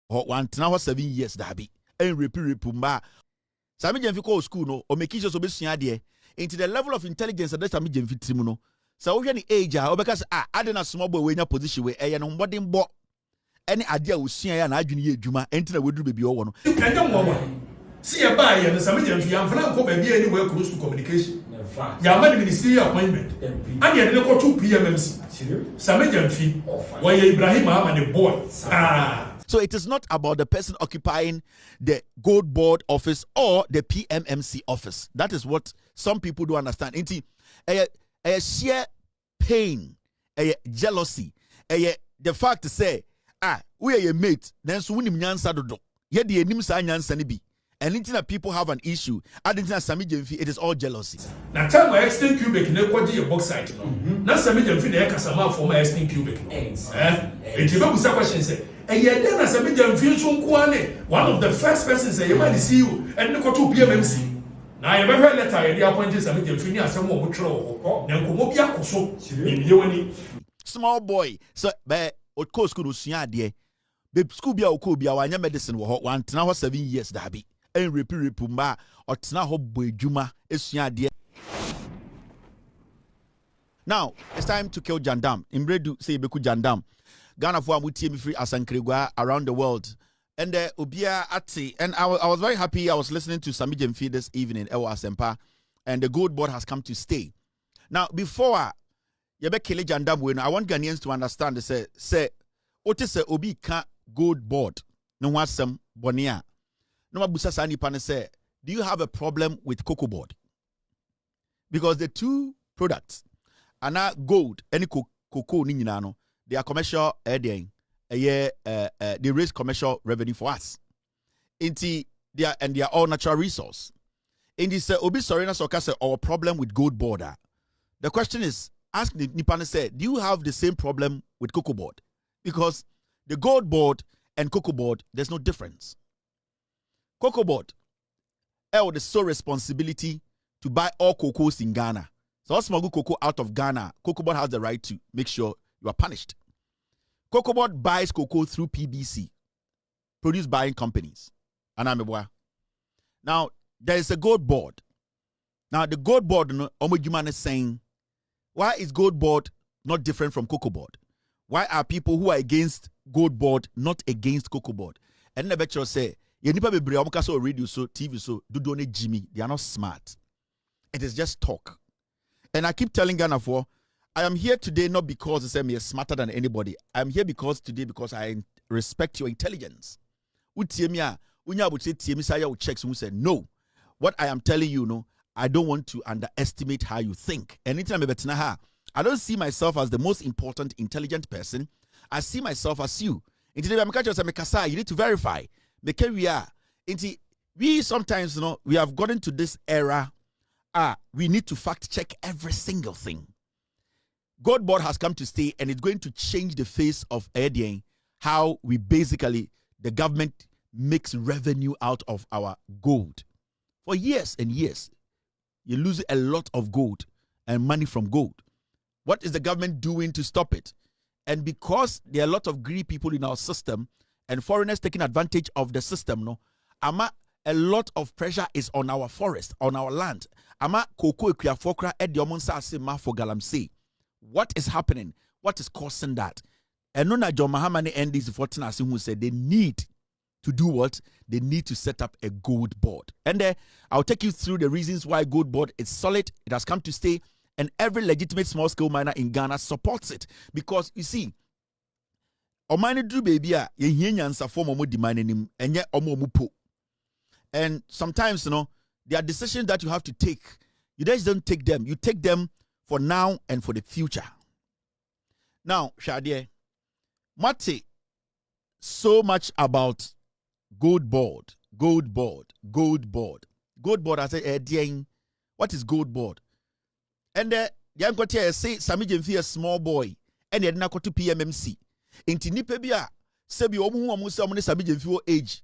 one now 7 years dabi and repumba Sammy Gyamfi call school no or make sure so be there into the level of intelligence that Sammy Gyamfi team no so we any age or because adding a small boy in your position where a no body bo any idea we see na adwene ye adwuma entina we duru baby o no see a buy and Sammy Gyamfi am flan ko baby anywhere close to communication ya man ministerial appointment and ya dey go 2 pmmc Sammy Gyamfi why Ibrahim Ahmad the boy So it is not about the person occupying the GoldBoard office or the PMMC office. That is what some people do understand. Inti a sheer pain, a jealousy, the fact to say, we are your mate, then so we nyansa dodo. Yet the enim sa nyansa ni bi. And that people have an issue. I didn't say Sammy Gyamfi, it is all jealousy. Now tell my extend cubic ne kwaji your box site no. Na Sammy Gyamfi na kasama for my extend cubic. It you go question say then Sammy Gyamfi so nkoane one of the first persons say you man see you and no to PMMC. Na you better letter you appoint Sammy Gyamfi ni asem wo twere ho. Na nkomo bi akoso. Wani small boy so be o school usua de be school bia o ko bia wanya medicine wo ho wan tena ho 7 years dabi. En repumba or tena ho boedwuma esua de. Now it's time to kill Jandam. Imbredu say beku Jandam. Ghana for amutie mi free asankregwa around the world. And obia ati and I was very happy. I was listening to Sammy Gyamfi this evening Ewa Asempa and the GoldBoard has come to stay. Now before yebe kill Jandam we I want Ghanaians to understand say ote say obi ka GoldBoard no wasem bonia. No mabusa sani pane say, do you have a problem with CocoaBoard? Because the two products are not gold, any cocoa ni no, they are commercial they raise commercial revenue for us. They are all natural resource. In this obi sorry na soka say our problem with GoldBoard. The question is, ask the Nipane say, do you have the same problem with CocoaBoard? Because the GoldBoard and CocoaBoard, there's no difference. CocoaBoard held the sole responsibility to buy all cocoas in Ghana. So all smuggle cocoa out of Ghana, CocoaBoard has the right to make sure you are punished. CocoaBoard buys cocoa through PBC, produce buying companies. Now, there is a GoldBoard. Now, the GoldBoard, Omojuman is saying, why is GoldBoard not different from CocoaBoard? Why are people who are against GoldBoard not against CocoaBoard? And the lecturer say, you nipa bebre omuka so radio so TV so do ne Jimmy. They are not smart. It is just talk. And I keep telling Ghana for I am here today not because they say me smarter than anybody. I am here because I respect your intelligence. Utiemia unya would say tiemisa will check who said no. What I am telling you, no, I don't want to underestimate how you think. Anytime I don't see myself as the most important intelligent person. I see myself as you. In today I'm you need to verify. We sometimes, we have gotten to this era. We need to fact check every single thing. GoldBoard has come to stay and it's going to change the face of how we basically, the government makes revenue out of our gold. For years and years, you lose a lot of gold and money from gold. What is the government doing to stop it? And because there are a lot of greedy people in our system, and foreigners taking advantage of the system, a lot of pressure is on our forest, on our land. What is happening? What is causing that? And Nona John Mahamani and these 14 who said they need to do what? They need to set up a GoldBoard. And I'll take you through the reasons why GoldBoard is solid. It has come to stay. And every legitimate small-scale miner in Ghana supports it. Because, you see, Omani do baby yenyansa form omo demand him enye omo mupo. And sometimes, there are decisions that you have to take. You just don't take them. You take them for now and for the future. Now, Shadie, Mate, so much about GoldBoard. GoldBoard, I say, what is GoldBoard? And the young got say Sammy Gyamfi a small boy, and he had not got to PMMC. Inti nipa bia sebi omu se omu ne Sammy Gyamfi age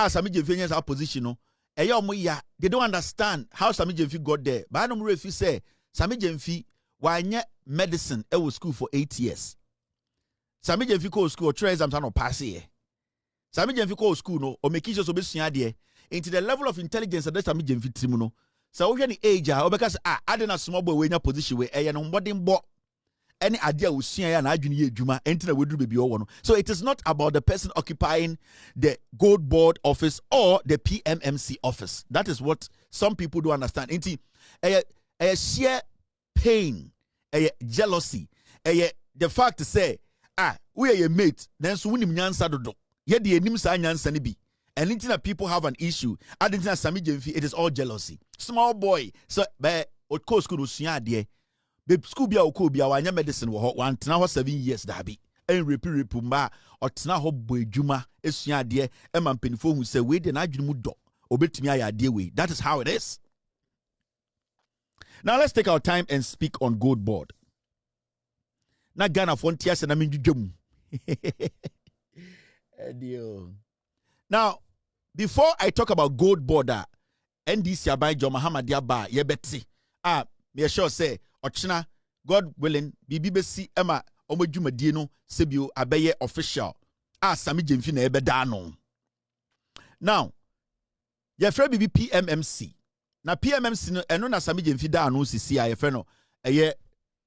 Sammy Gyamfi has our position they don't understand how Sammy Gyamfi got there. But I don't know if you say Sammy Gyamfi wanya medicine was school for 8 years. Sammy Gyamfi go school 3 exams no pass here. Sammy Gyamfi call school no or make sure so be into the level of intelligence that Sammy Gyamfi trimuno. So we any age because I didn't small boy in your position where I am boarding bo any idea we see and I junior juma enter we do baby one. So it is not about the person occupying the GoldBoard office or the PMMC office. That is what some people do understand. Into a sheer pain, a jealousy, the fact to say we are your mate, then so we nyansa dodo. Yet the enim sa nyansa ni bi. And anything that people have an issue, I didn't say Sammy Gyamfi, it is all jealousy. Small boy, so be od course school usua de. Be school bia okobia wanya medicine wo ho wan tena ho 7 years dabi. En repi mba o tena ho boy dwuma esua de e ma mpenifo hu say we de na adwene mu do. Obetumi aya de we. That is how it is. Now let's take our time and speak on GoldBoard. Na Ghana for ntia se na menjudwam. Now, before I talk about GoldBoard, NDC abai John Muhammad Yaba yebeti. Me sure say ochina God willing BBC Emma omodwumadie no sebio abeye official. Sammy Gyamfi na ebeda no. Now, ye frɛ bibi PMMC. Na PMMC no eno na Sammy Gyamfi da no sisi a ye frɛ no eye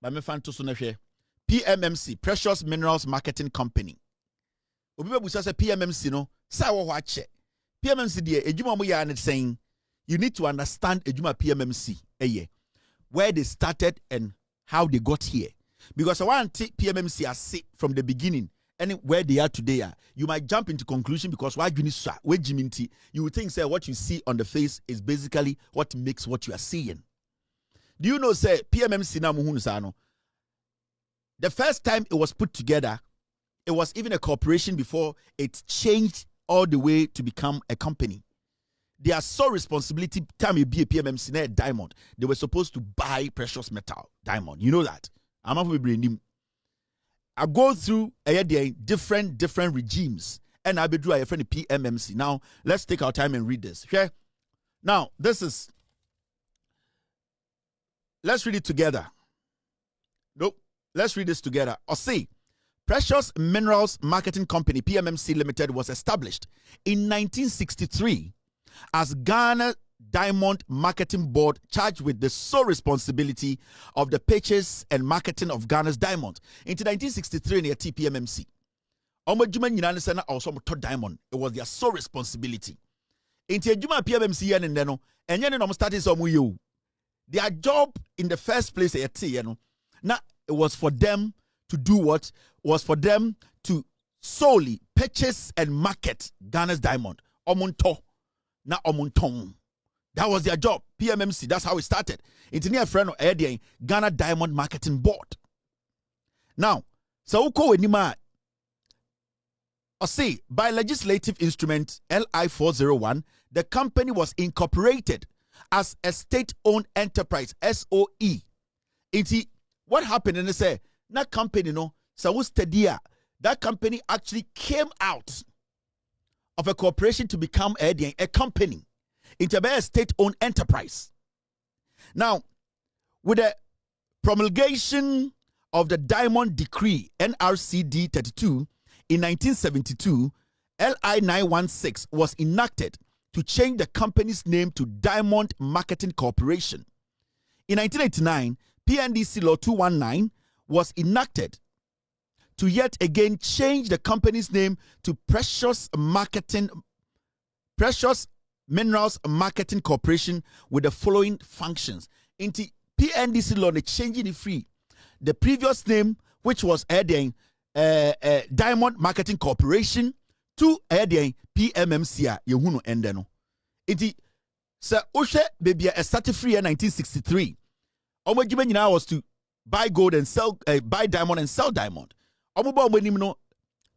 ba me fan to so na hwɛ. PMMC, Precious Minerals Marketing Company. Obi bebusa say PMMC no sa wo ho ache. PMMC de ejuma mo ya ne saying you need to understand ejuma PMMC where they started and how they got here. Because I want to take PMMC as from the beginning and where they are today. You might jump into conclusion because why you would think say what you see on the face is basically what makes what you are seeing. Do you know say PMMC na muhunu sa no? The first time it was put together, it was even a corporation before it changed all the way to become a company. Their sole responsibility time you be a PMMC na diamond. They were supposed to buy precious metal, diamond. You know that. I'm not bring him. I go through different regimes and I be do a friend PMMC. Now let's take our time and read this. Okay? Now this is. Let's read it together. Nope. Let's read this together. Or see, Precious Minerals Marketing Company, PMMC Limited, was established in 1963 as Ghana Diamond Marketing Board, charged with the sole responsibility of the purchase and marketing of Ghana's diamond. Into 1963, near TPMMC. Also diamond. It was their sole responsibility. Into Juma PMMC and then started some you. Their job in the first place now it was for them to do what? Was for them to solely purchase and market Ghana's diamond. Omonto. Na omontong. That was their job. PMMC. That's how it started. It's near friend of Ghana Diamond Marketing Board. Now, so uko wenima. See, by legislative instrument LI 401, the company was incorporated as a state-owned enterprise, SOE. What happened? And they say, that company, that company actually came out of a corporation to become a company. It's a state-owned enterprise. Now, with the promulgation of the Diamond Decree, NRCD 32, in 1972, LI 916 was enacted to change the company's name to Diamond Marketing Corporation. In 1989, PNDC Law 219 was enacted to yet again change the company's name to Precious Minerals Marketing Corporation with the following functions. Into PNDC Law, the changing it free. The previous name, which was Diamond Marketing Corporation, to PMMC, Yehuno Endeno. Iti Sir Oshe baby started free in 1963. Now was to buy gold and sell, buy diamond and sell diamond.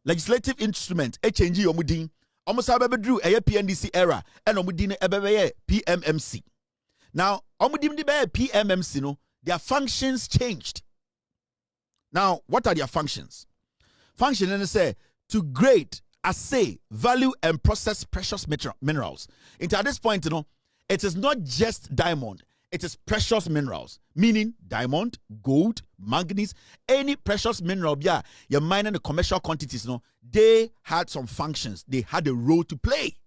Legislative instrument, HNG omudin. Almost drew a PNDC era and omudin PMMC. Now, omudim de PMMC no, their functions changed. Now, what are their functions? Function say to grade, assay, value, and process precious minerals. Into at this point, it is not just diamond. It is precious minerals, meaning diamond, gold, manganese, any precious mineral. Yeah, you're mining the commercial quantities. No, they had some functions. They had a role to play.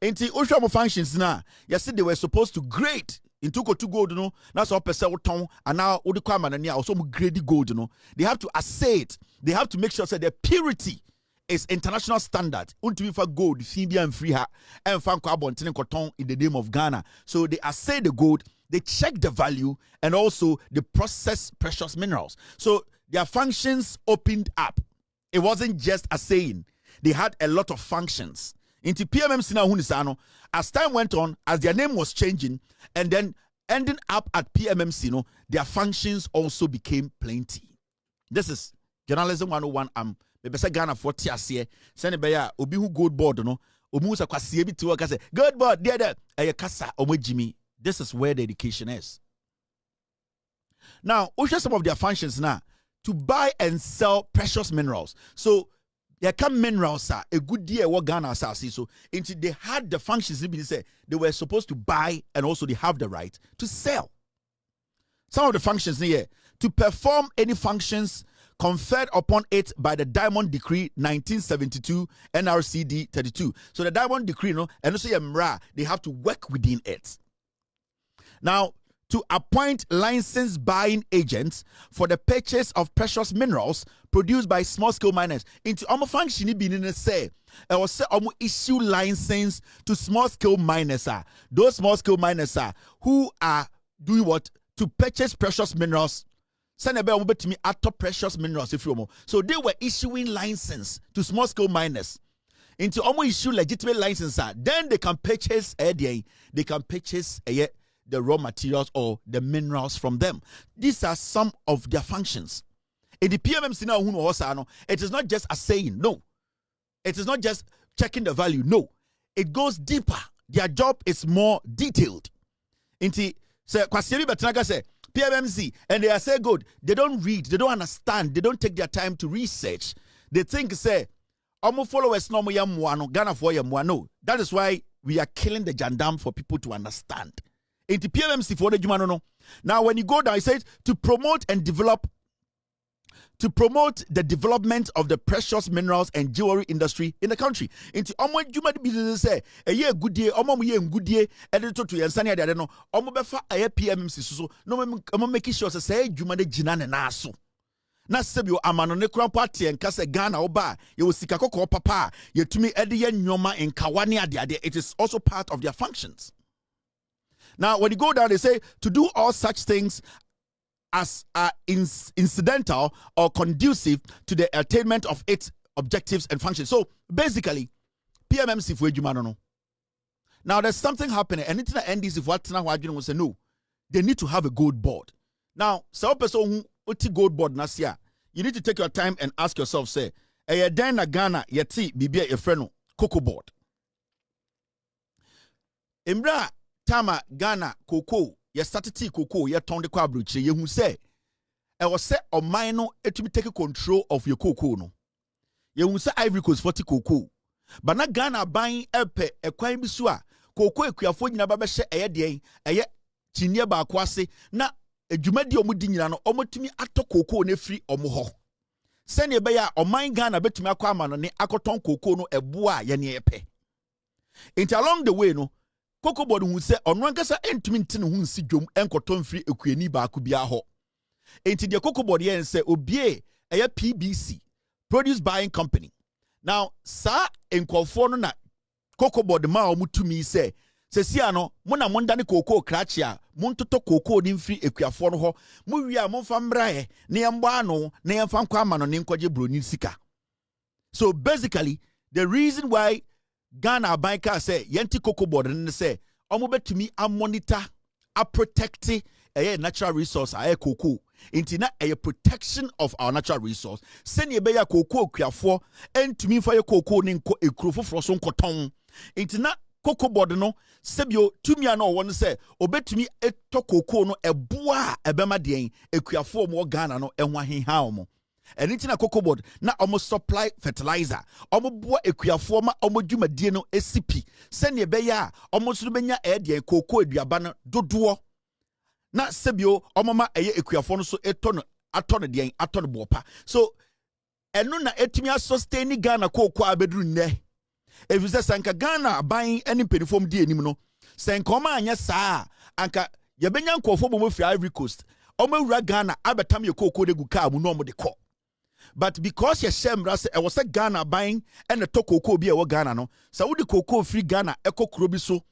Into ocean functions now, you see they were supposed to grade into to gold. No, that's all percent ton. And now all the crime also grade gold. No, they have to assay it. They have to make sure that the purity is international standard. Unto for gold, Fibia and free her and fan carbon cotton in the name of Ghana. So they assay the gold, they check the value, and also they process precious minerals. So their functions opened up. It wasn't just assaying, they had a lot of functions. Into PMMC now Hunisano, as time went on, as their name was changing, and then ending up at PMMC, no, their functions also became plenty. This is Journalism 101. Bebesa Ghana for tiasie sene beya obi hu GoldBoard no obi hu sakwasie bi ti waka say GoldBoard there kasa omojimi. This is where the education is. Now we show some of their functions now to buy and sell precious minerals. So there come minerals are a good deal what Ghana see. So into they had the functions they were supposed to buy, and also they have the right to sell. Some of the functions here to perform any functions conferred upon it by the Diamond Decree 1972 NRCD 32. So the Diamond Decree, no, and also MRA, they have to work within it. Now, to appoint licensed buying agents for the purchase of precious minerals produced by small-scale miners. Into almost function being say, I was say almost issue license to small-scale miners. Those small-scale miners who are doing what? To purchase precious minerals. So they were issuing license to small scale miners. Into almost issue legitimate license, then they can purchase the raw materials or the minerals from them. These are some of their functions. In the PMMC now, it is not just assaying, no. It is not just checking the value, no. It goes deeper. Their job is more detailed. Into Kwasieri Betnaga say PMMC, and they are say good. They don't read, they don't understand, they don't take their time to research. They think say, "Omo followers no mo yamwano, Ghana for yamwano." That is why we are killing the jandam for people to understand. Into PMMC for the Jumano no. Now when you go down, it says to promote the development of the precious minerals and jewelry industry in the country. Into omo juma business say a year good day, omo ye good day, editor to yansania de no, omo befa a PMMC so no omo make sure say juma de jina na so. Na sebio amano ne kran party en kase Ghana oba ye osika kokko papa ye tumi ede ye nyoma en kawane ade. It is also part of their functions. Now when you go down, they say to do all such things as are incidental or conducive to the attainment of its objectives and functions. So basically, PMMC for Ejumano. Now there's something happening, and it's not NDC for what now will say no. They need to have a GoldBoard. Now, some person who GoldBoard nasia, you need to take your time and ask yourself, say, Dana Ghana yeti bibia a friend cocoa board. Imbra Tama Ghana cocoa. You started tea cocoa, you turned the quabruche, you who say, I was set on minor to be taking control of your cocoa. No, you who say Ivory Coast 40 cocoa, but not Ghana buying a quine bisua, cocoa, a quafon nababashe a day, a yet chinia baquase, na a jumedio mudinano, almost to me ato cocoa ne free or moho. Send a bayer or mine Ghana bet to me aquaman on the acoton cocoa no a bois yany epe. Into along the way, no. GoldBoard who say on one kasa entmintin who si jom enkoton free ekueni ba kubia ho. Enti the GoldBoard here and say obie a PBC produce buying company. Now sa enkofo no na GoldBoard ma omutumi say sesia no mo na monda ne cocoa krachia montoto cocoa ni free ekuafo no ho mo wi a monfa mbrae ne yembo ano ne yemfa nkwa ama no ne nkoje broni sika. So basically the reason why Ghana banker say yenti GoldBoard and say omo betumi a monitor a protect a natural resource a cocoa intina a protection of our natural resource send ye beya cocoa kuafo entumi fa ye cocoa ni nko ekrofo froso nkoton intina GoldBoard no sebio tumi ana won say obetumi eto cocoa no eboa ebema den ekuafo mo Ghana no ehwa henha omo. And it's na GoldBoard na almost supply fertilizer. Almost boa ekuafo ma almost jumadie no SCP. Send ye beya almost rubenya air cocoa eduabana doduo. na sebio omama eye ekuafo no so etono atono den atono bopa so eno na etumi sustain Ghana cocoa abedru nne efise sanka Ghana aban eni penifom di enim no sanka oma anya saa anka yebenya nkofo bomo fi Ivory Coast omawura Ghana abetam ye cocoa de gu ka mu no mo de ko but because ye shemra se e was Ghana aban ene to cocoa bi e wo Ghana no sa wudi cocoa free Ghana ekokro bi so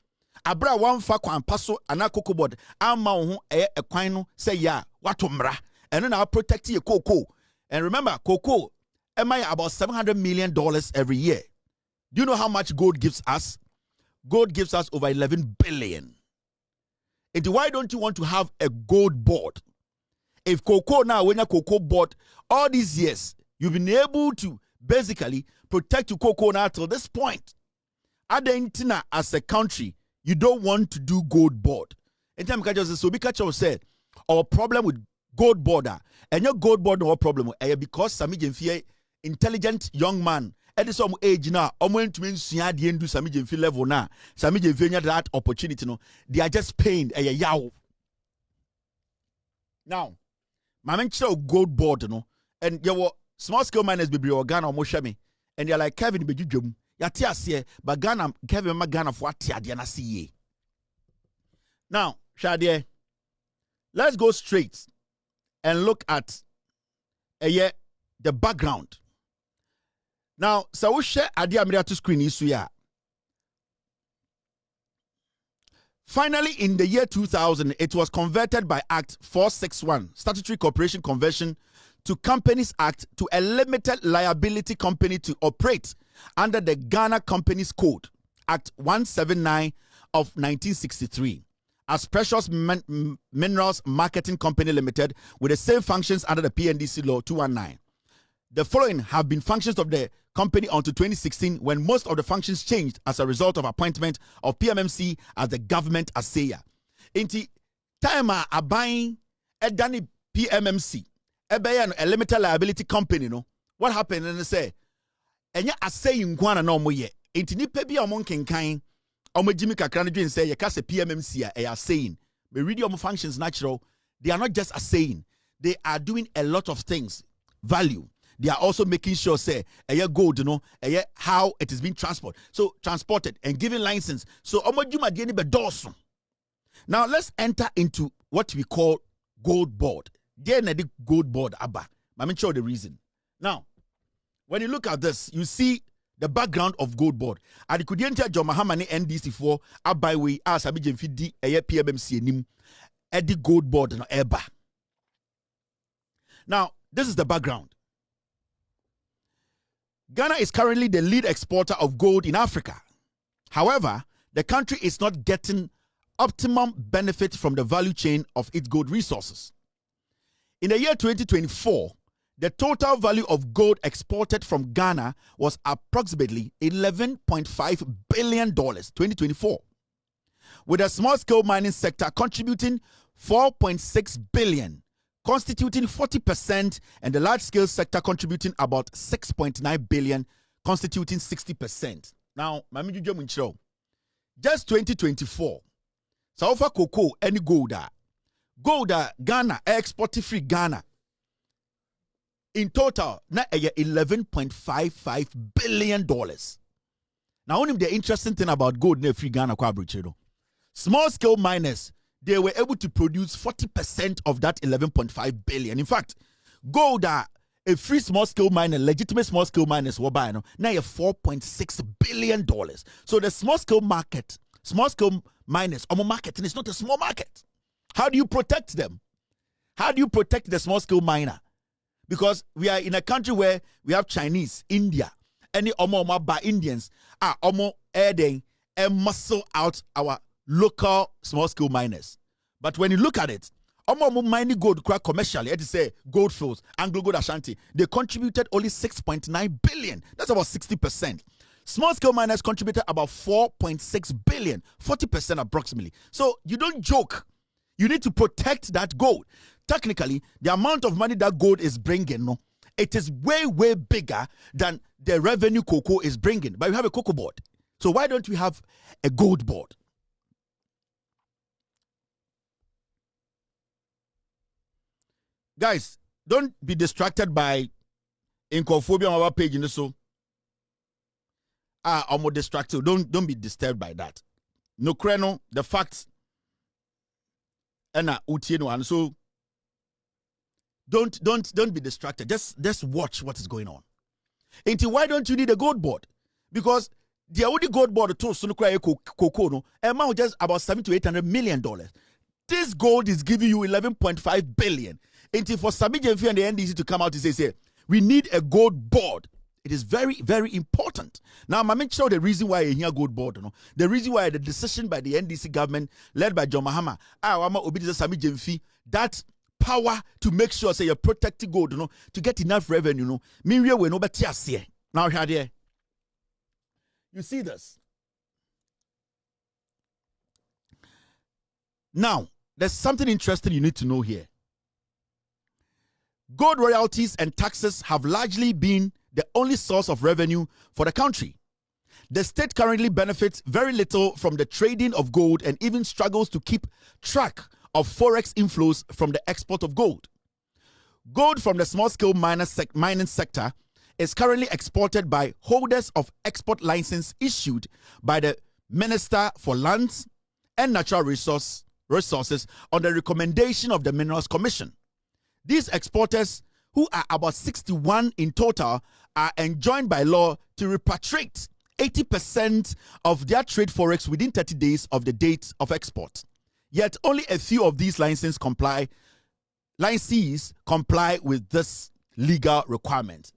abra wamfa kwampa so ana cocoa board amma wo ho ekwan no say ya wato mra eno na protect ye cocoa and remember cocoa am I about $700 million every year. Do you know how much gold gives us? Gold gives us over 11 billion. And why don't you want to have a gold board? If cocoa now, when a cocoa board, all these years, you've been able to basically protect your cocoa now till this point. Argentina, as a country, you don't want to do gold board. And time so because said, our problem with gold border, and your gold board no problem because Sammy Gyamfi intelligent young man at some age now went to mean do Sammy Gyamfi level now Sammy Gyamfi that opportunity no they are just paying a yaw now my man gold board no and you were small scale miners be Ghana or Moshami and they're like Kevin be jum ya tia but Ghana Kevin Ghana for tia na see now Shadie let's go straight and look at the background. Now, so we share idea to screen issue ya. Finally, in the year 2000, it was converted by Act 461, Statutory Corporation Conversion, to Companies Act to a limited liability company to operate under the Ghana Companies Code, Act 179 of 1963. As Precious Minerals Marketing Company Limited with the same functions under the PNDC Law 219. The following have been functions of the company until 2016 when most of the functions changed as a result of appointment of PMMC as the government assayer. Inti time a buying a Danny PMMC a limited liability company no what happened and they say enya assaying kwana no mo ye inti ni pe bi amon kenkan Jimmy Kakran say you cast a PMMC are saying the radio functions natural they are not just saying they are doing a lot of things value they are also making sure say gold you know how it is being transported and given license so now let's enter into what we call gold board the gold board abba I'm sure the reason now when you look at this you see the background of gold board. And could enter John Mahamani NDC4 by way as Sammy Gyamfi di PMMC nim the gold board no eba. Now, this is the background. Ghana is currently the lead exporter of gold in Africa. However, the country is not getting optimum benefit from the value chain of its gold resources. In the year 2024, the total value of gold exported from Ghana was approximately $11.5 billion 2024, with the small-scale mining sector contributing $4.6 billion, constituting 40%, and the large-scale sector contributing about $6.9 billion, constituting 60%. Now, just 2024, so far cocoa any gold, Ghana export free Ghana. In total, na $11.55 billion. Now, only the interesting thing about gold na free Ghana small scale miners, they were able to produce 40% of that 11.5 billion. In fact, gold a free small scale miner, legitimate small scale miners were buying now $4.6 billion. So the small scale market, small scale miners, market, and it's not a small market. How do you protect them? How do you protect the small scale miner? Because we are in a country where we have Chinese, India, any by Indians are adding and muscle out our local small scale miners. But when you look at it, mining gold quite commercially, it is say gold fields, Anglo Gold Ashanti, they contributed only 6.9 billion. That's about 60%. Small scale miners contributed about 4.6 billion, 40% approximately. So you don't joke. You need to protect that gold. Technically, the amount of money that gold is bringing, no, it is way, way bigger than the revenue cocoa is bringing. But we have a cocoa board. So why don't we have a gold board? guys, don't be distracted by incophobia on our page in the so. Almost distracted. Don't be disturbed by that. No creno, the facts. And and so don't be distracted. Just watch what is going on. Until why don't you need a GoldBoard? Because the only GoldBoard to Sunukra Coco no amount just about $700 to $800 million. This gold is giving you 11.5 billion. Until for Sammy Gyamfi and the NDC to come out and say, we need a GoldBoard. It is very, very important. Now, I'm making sure the reason why you hear GoldBoard, the reason why the decision by the NDC government, led by John Mahama, Sammy Gyamfi, that power to make sure say you protect the gold, to get enough revenue, now here, you see this. Now, there's something interesting you need to know here. Gold royalties and taxes have largely been the only source of revenue for the country. The state currently benefits very little from the trading of gold and even struggles to keep track of forex inflows from the export of gold. Gold from the small-scale mining sector is currently exported by holders of export license issued by the Minister for Lands and Natural Resources on the recommendation of the Minerals Commission. These exporters, who are about 61 in total, are enjoined by law to repatriate 80% of their trade forex within 30 days of the date of export. Yet only a few of these licensees comply with this legal requirement.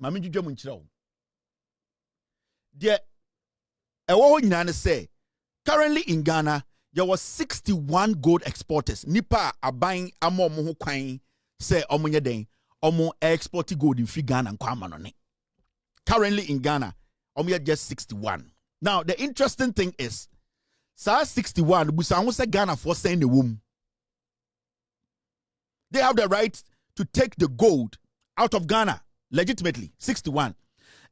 Currently in Ghana, there were 61 gold exporters. Nipa abuying amo mo kwan say omunye den omo export gold in free Ghana and kwamanone. Currently in Ghana, omo just 61. Now the interesting thing is, sa 61 busanwo say Ghana for saying the womb. They have the right to take the gold out of Ghana legitimately. 61.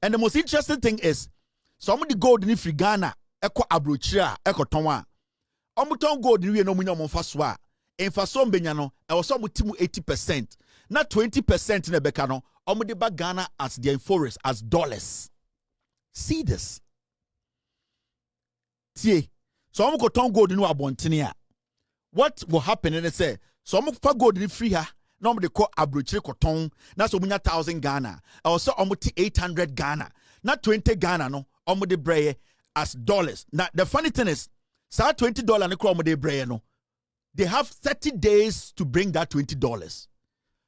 And the most interesting thing is, some of the gold in free Ghana eko abrochira eko tonwa. Omuton gold ni no munyo monfaswa. Enfaso mbenya no e so mutimu 80%. Not 20% in beka no. Omude ba Ghana as their forest as dollars. See this. See. So omu koton gold no abontene a. What will happen and say so omu fa gold ni free ha. Na omu de ko abrochire koton. Na so munya 1,000 Ghana. E so omu ti 800 Ghana. Not 20 Ghana no. Omu de breye as dollars. Now the funny thing is, sa $20 ne kro omu de breye no. They have 30 days to bring that $20.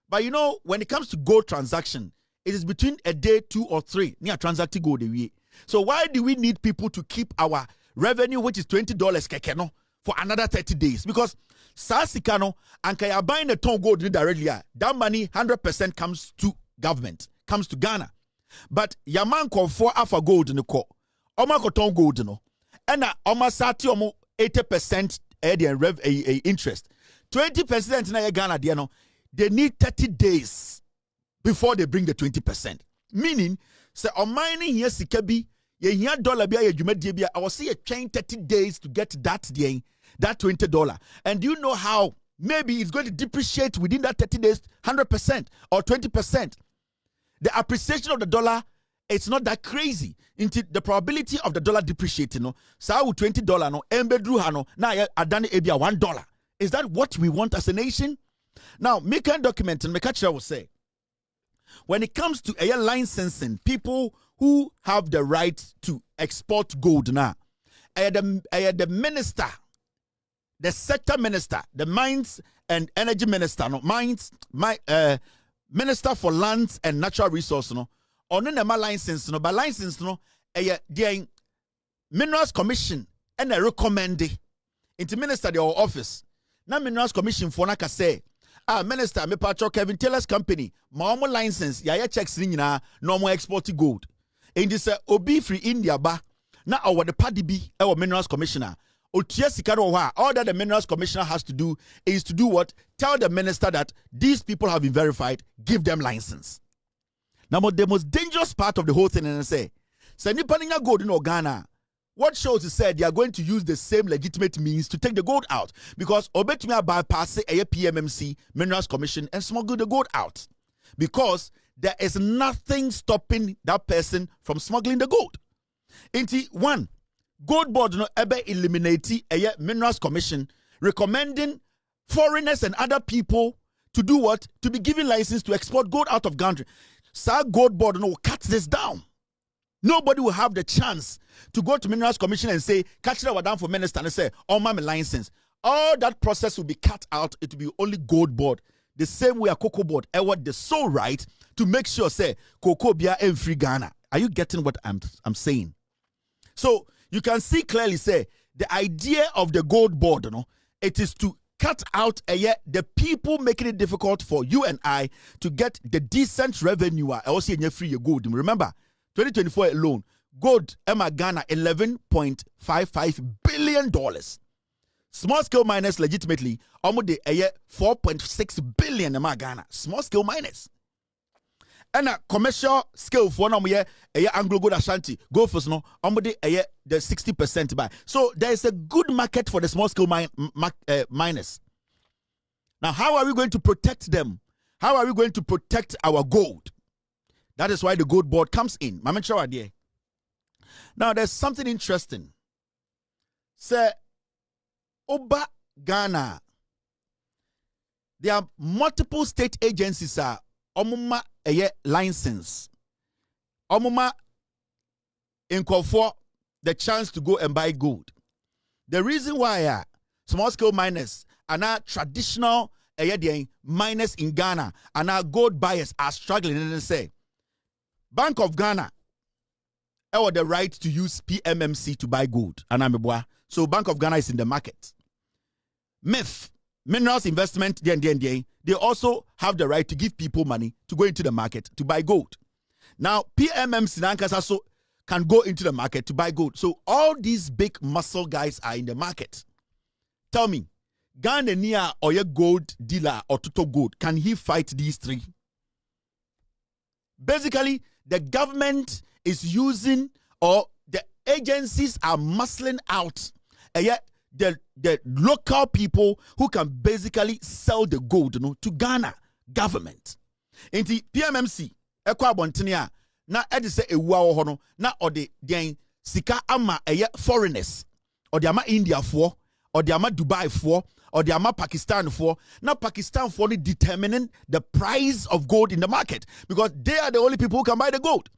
But you know, when it comes to gold transaction, it is between a day, 2 or 3. Near transacting gold away. So why do we need people to keep our revenue, which is $20 kekeno, for another 30 days? Because Sasikano and kaya buying a ton gold directly, that money 100% comes to government, comes to Ghana. But Yaman call for alpha gold in the court. Oma ko ton gold no. And Oma sati omo 80% interest. 20% na Ghana there no. They need 30 days before they bring the 20%. Meaning, say on mining here sikabi, ye here dollar bia ye jumedie bia, I will say a chain 30 days to get that $20. And do you know how maybe it's going to depreciate within that 30 days 100% or 20%? The appreciation of the dollar, it's not that crazy. Into the probability of the dollar depreciating, no, sa $20 no, embedru hano, na adani ebia $1. Is that what we want as a nation? Now, make a document and make a will say, when it comes to a licensing, people who have the right to export gold now, the minister, the sector minister, the mines and energy minister, no mines, minister for lands and natural resources, no, on the license, no, but license, no, the Minerals Commission and I recommend it into minister the office. Now Minerals Commission for naka say, minister, me patro Kevin Taylor's company, my license, ya checks na no more export gold. In this obi free India ba, na our the party be our Minerals Commissioner. All that the Minerals Commissioner has to do is to do what? Tell the minister that these people have been verified, give them license. Now, the most dangerous part of the whole thing, and I say nipa ninya gold in Ghana, what shows is said they are going to use the same legitimate means to take the gold out, because obetumi bypass a PMMC Minerals Commission and smuggle the gold out, because there is nothing stopping that person from smuggling the gold. Inti one, GoldBoard no ebe eliminate a Minerals Commission recommending foreigners and other people to do what? To be given license to export gold out of country. Sir, GoldBoard no cut this down. Nobody will have the chance to go to Minerals Commission and say, catch that down for minister and say, oh, my license. All that process will be cut out. It will be only GoldBoard. The same way a cocoa board, I want the sole right to make sure, say, cocoa bia and free Ghana. Are you getting what I'm saying? So you can see clearly, say, the idea of the GoldBoard, you know, it is to cut out the people making it difficult for you and I to get the decent revenue. I also in your free gold. Remember, 2024 alone, gold Emma Ghana $11.55 billion. Small scale miners legitimately almost the 4.6 billion Emma Ghana. Small scale miners. And a commercial scale for one Anglo Gold Ashanti go for no almost the 60% buy. So there is a good market for the small scale miners. Now, how are we going to protect them? How are we going to protect our gold? That is why the GoldBoard comes in. Now, there's something interesting. Say, Oba Ghana, there are multiple state agencies are omuma license. Omuma for the chance to go and buy gold. The reason why small scale miners are now traditional miners in Ghana and now gold buyers are struggling, and they say, Bank of Ghana have the right to use PMMC to buy gold. So Bank of Ghana is in the market. MIF, Minerals Investment, they also have the right to give people money to go into the market to buy gold. Now, PMMC also can go into the market to buy gold. So all these big muscle guys are in the market. Tell me, Ghanaian or your gold dealer or Toto Gold, can he fight these three? Basically, the government is using, or the agencies are muscling out the local people who can basically sell the gold, to Ghana government. Inti PMMC ekwa bontenia na edi se ewua wo no na ode den sika ama foreigners, ode ama India for, ode ama Dubai for, ode ama Pakistan for. Now Pakistan for determining the price of gold in the market, because they are the only people who can buy the gold.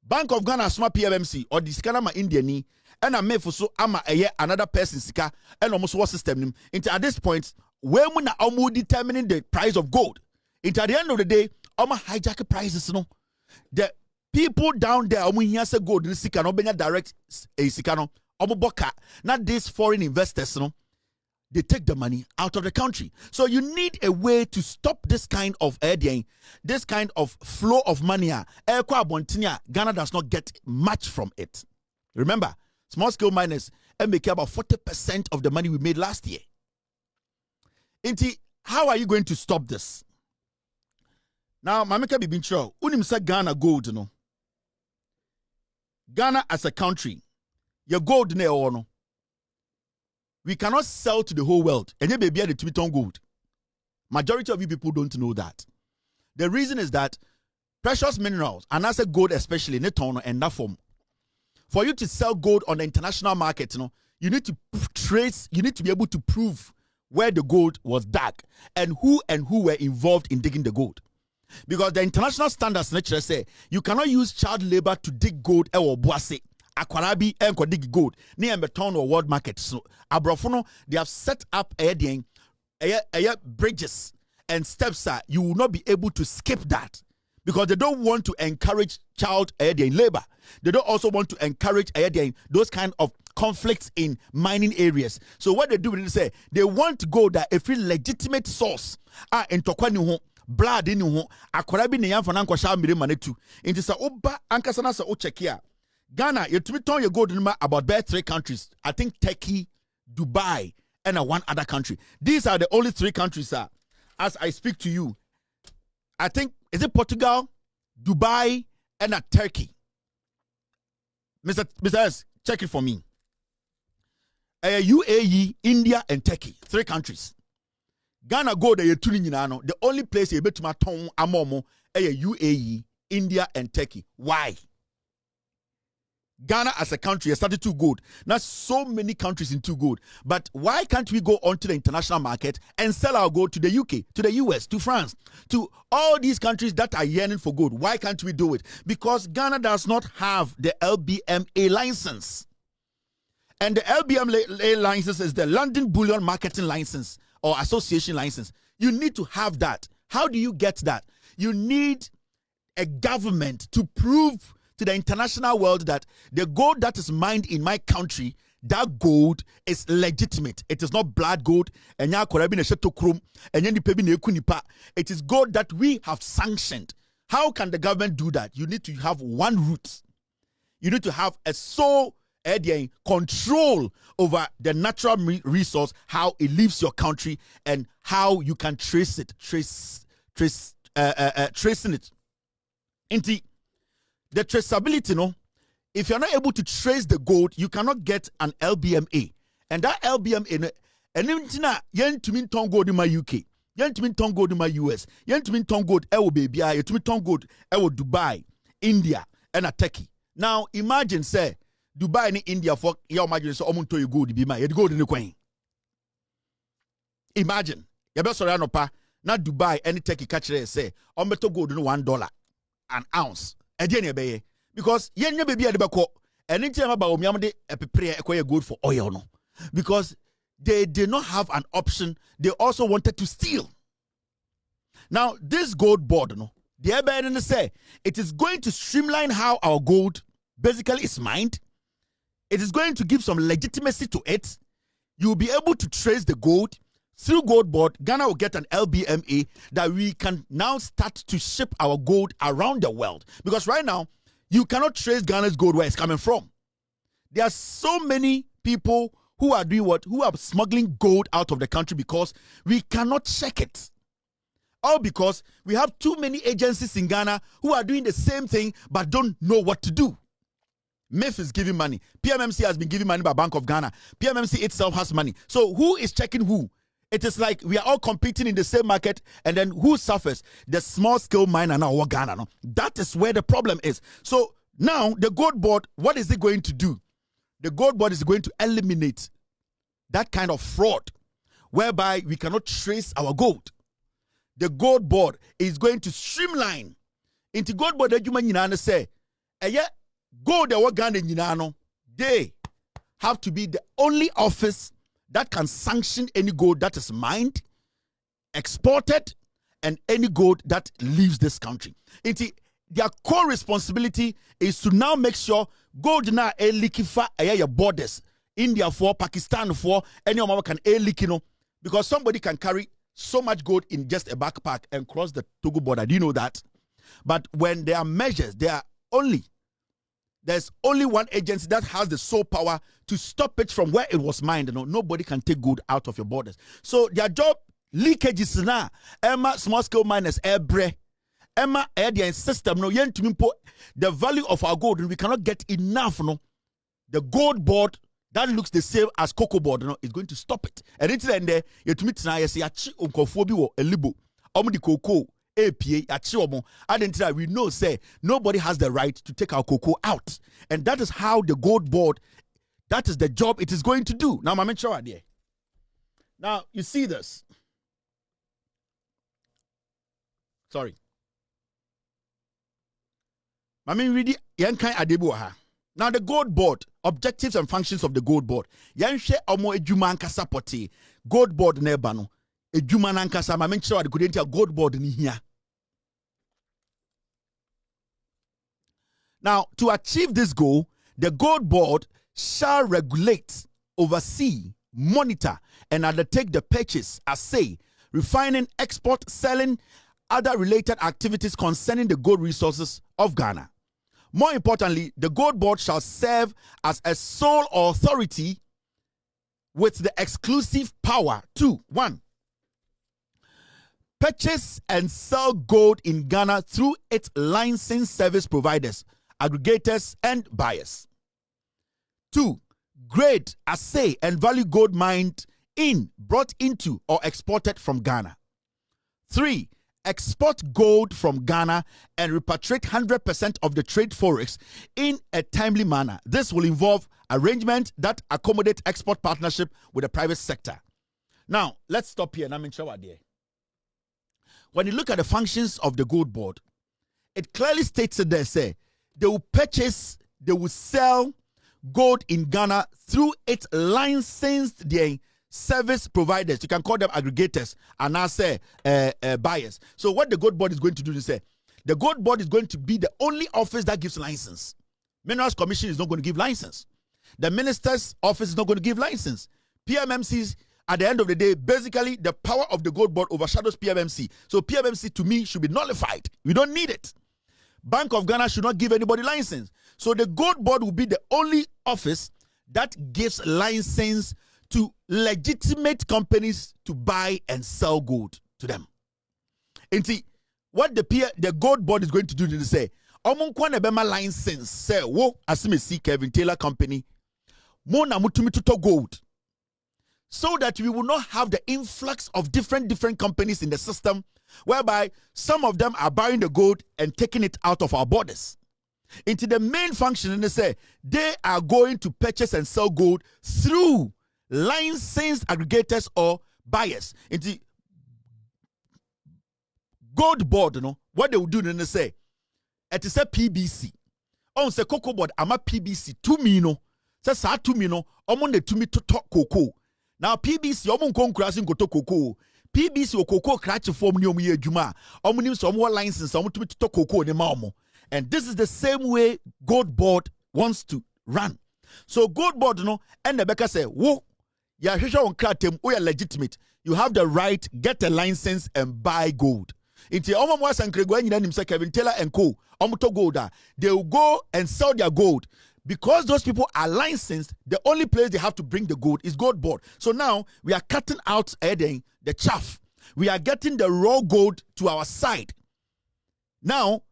Bank of Ghana smart PMMC or the sika ama India ni, and a mefuso ama another person sika and almost what system into at this point where we are determining the price of gold. Into at the end of the day, hijack prices, the people down there here say gold in sika no benya direct a sika no boka, not these foreign investors, they take the money out of the country. So you need a way to stop this kind of this kind of flow of money. Ghana does not get much from it. Remember, small scale miners make about 40% of the money we made last year. Inti, how are you going to stop this? Now, Mameka Bibincho, unimsa Ghana gold, Ghana as a country, your gold ne ono. We cannot sell to the whole world. And you baby the Tibetan gold. Majority of you people don't know that. The reason is that precious minerals, and as a gold especially, in and that form. For you to sell gold on the international market, you need to trace, you need to be able to prove where the gold was dug and who were involved in digging the gold. Because the international standards naturally say you cannot use child labor to dig gold or boise. Akwarabi and dig gold near beton or world market. So Abrofono, they have set up bridges and steps. You will not be able to skip that, because they don't want to encourage child labor. They don't also want to encourage those kind of conflicts in mining areas. So what they do is say they want to go that a free legitimate source in Tokwani blood in Akwarabi ne yamfa na nkosha mire manetu. Inti sa oba ankasa na sa o check here. Ghana, you turn your gold about 3 countries. I think Turkey, Dubai, and one other country. These are the only 3 countries, as I speak to you. I think, is it Portugal, Dubai, and Turkey? Mr. S, check it for me. UAE, India, and Turkey. 3 countries. Ghana gold the only place you bet my tongue amomo UAE, India, and Turkey. Why? Ghana as a country has started too good. Not so many countries in too good. But why can't we go onto the international market and sell our gold to the UK, to the US, to France, to all these countries that are yearning for gold? Why can't we do it? Because Ghana does not have the LBMA license. And the LBMA license is the London Bullion Marketing License or Association license. You need to have that. How do you get that? You need a government to prove to the international world that the gold that is mined in my country, that gold is legitimate. It is not blood gold. It is gold that we have sanctioned. How can the government do that? You need to have one route. You need to have a sole control over the natural resource, how it leaves your country, and how you can trace it, tracing it. The traceability, no. If you're not able to trace the gold, you cannot get an LBMA. And that LBMA, and yen to mean ton gold in my UK, yen to mean ton gold in my US, yen to mean ton gold ewo baby, yen to mean ton gold ewo Dubai, India, and a Turkey. Now imagine say Dubai and India for your imagine so omunto you gold be my you gold in the coin. Imagine you best sorry no pa na Dubai and Turkey catch say ometo gold no $1 an ounce. Because yen baby at the back and anytime about Miamde a prepare acquire gold for oil no. Because they did not have an option, they also wanted to steal. Now, this gold board, no, the Aberdeen say it is going to streamline how our gold basically is mined. It is going to give some legitimacy to it. You'll be able to trace the gold. Through GoldBoard, Ghana will get an LBMA that we can now start to ship our gold around the world. Because right now, you cannot trace Ghana's gold where it's coming from. There are so many people who are doing what? Who are smuggling gold out of the country because we cannot check it. All because we have too many agencies in Ghana who are doing the same thing but don't know what to do. MEF is giving money. PMMC has been giving money by Bank of Ghana. PMMC itself has money. So who is checking who? It is like we are all competing in the same market, and then who suffers? The small scale miner now or Ghana. No? That is where the problem is. So now the GoldBoard, what is it going to do? The GoldBoard is going to eliminate that kind of fraud whereby we cannot trace our gold. The GoldBoard is going to streamline into GoldBoard that you may say, gold Ghana, they have to be the only office that can sanction any gold that is mined, exported, and any gold that leaves this country. Their core responsibility is to now make sure gold na likifa your borders. India for, Pakistan for, any of them can likino, because somebody can carry so much gold in just a backpack and cross the Togo border. Do you know that? But when there are measures, there's only one agency that has the sole power to stop it from where it was mined. You know, nobody can take gold out of your borders. So their job leakages now. Emma small scale miners ebre. Emma air system no yen to import the value of our gold and we cannot get enough. No, the GoldBoard that looks the same as cocoa board, you know, is going to stop it. And it's in there. You to meet tonight. You see a chi unkofobi a libo. The cocoa. We know say nobody has the right to take our cocoa out, and that is how the GoldBoard, that is the job it is going to do. Now, I'm sure idea. Now you see this. Sorry. I mean, really, now the GoldBoard, objectives and functions of the GoldBoard. Yanshe omo ejuma nkasa poti GoldBoard nebano. Ejuma nankasa ma menchira the couldn't GoldBoard ni here. Now, to achieve this goal, the GoldBoard shall regulate, oversee, monitor, and undertake the purchase, assay, refining, export, selling, other related activities concerning the gold resources of Ghana. More importantly, the GoldBoard shall serve as a sole authority with the exclusive power to 1. Purchase and sell gold in Ghana through its licensed service providers, aggregators, and buyers. 2. grade, assay, and value gold mined in, brought into, or exported from Ghana. 3. Export gold from Ghana and repatriate 100% of the trade forex in a timely manner. This will involve arrangements that accommodate export partnership with the private sector. Now, let's stop here. When you look at the functions of the gold board, it clearly states that they will purchase, they will sell gold in Ghana through its licensed service providers. You can call them aggregators and now say buyers. So what the gold board is going to do is say, the gold board is going to be the only office that gives license. Minerals Commission is not going to give license. The minister's office is not going to give license. PMMCs, at the end of the day, basically the power of the gold board overshadows PMMC. So PMMC to me should be nullified. We don't need it. Bank of Ghana should not give anybody license. So the gold board will be the only office that gives license to legitimate companies to buy and sell gold to them. And what the gold board is going to do is say, Omonkwana license say, wo asimesi Kevin Taylor Company, mo na mutumi to gold. So that we will not have the influx of different companies in the system, whereby some of them are buying the gold and taking it out of our borders. Into the main function, and they say they are going to purchase and sell gold through licensed aggregators or buyers. Into gold board, what they will do, then they say, it is a PBC. On say cocoa board, I'm a PBC, 2 mino. Say sa 2 mino, I'm the 2 to talk cocoa. Now PBC, I'm on crashing go to cocoa. PBC or cocoa crash form new year juma. I'm on some more license, I'm to talk cocoa in the mamo. And this is the same way gold board wants to run. So gold board, and the Becca say, whoa, yeah, on kratem, we are legitimate. You have the right, get a license and buy gold. Into Omo and Gregor himself, Kevin Taylor and Co. Omuto Golda, they will go and sell their gold. Because those people are licensed, the only place they have to bring the gold is gold board. So now we are cutting out the chaff. We are getting the raw gold to our side. Now,